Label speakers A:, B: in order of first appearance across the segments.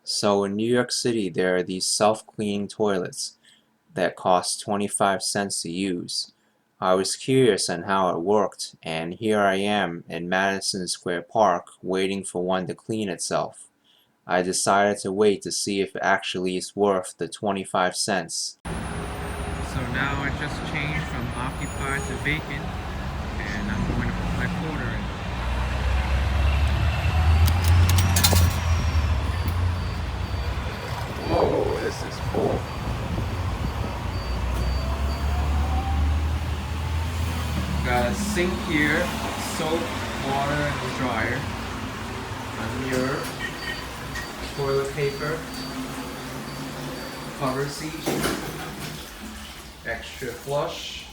A: So in New York City, there are these self-cleaning toilets that cost 25 cents to use. I was curious on how it worked, and here I am in Madison Square Park waiting for one to clean itself. I decided to wait to see if it actually is worth the 25 cents.
B: So now it just changed from occupied to vacant, and I'm going to put my quarter in.
A: Whoa, this is cool.
B: Got a sink here, soap, water, and a dryer. A mirror, toilet paper, cover seat, extra flush.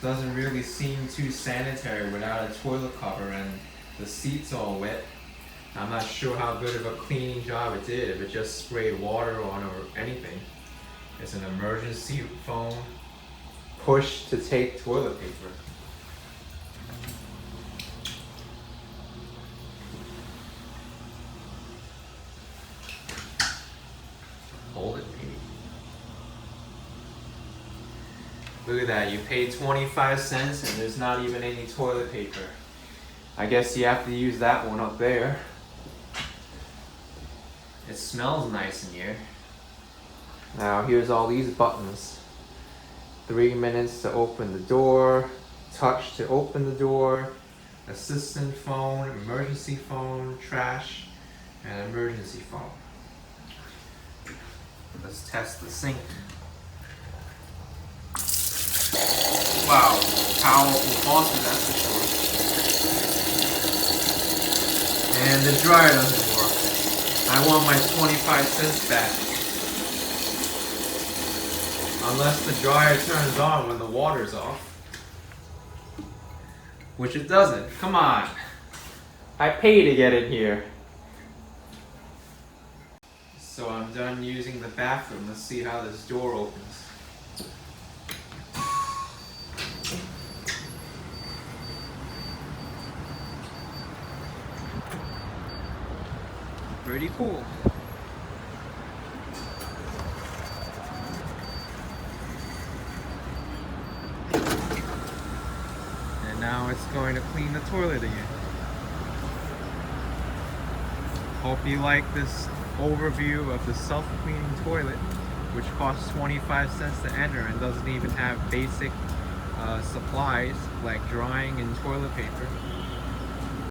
B: Doesn't really seem too sanitary without a toilet cover and the seat's all wet. I'm not sure how good of a cleaning job it did, if it just sprayed water on or anything. It's an emergency phone, push to take toilet paper. Hold it, baby. Look at that, you paid 25 cents and there's not even any toilet paper. I guess you have to use that one up there. It smells nice in here. Now here's all these buttons. 3 minutes to open the door, touch to open the door, assistant phone, emergency phone, trash, and emergency phone. Let's test the sink. Wow, powerful faucet, that's for sure. And the dryer doesn't work. I want my 25 cents back. Unless the dryer turns on when the water's off. Which it doesn't. Come on. I pay to get in here. So I'm done using the bathroom. Let's see how this door opens. Pretty cool. And now it's going to clean the toilet again. Hope you like this overview of the self-cleaning toilet, which costs 25 cents to enter and doesn't even have basic supplies like drying and toilet paper.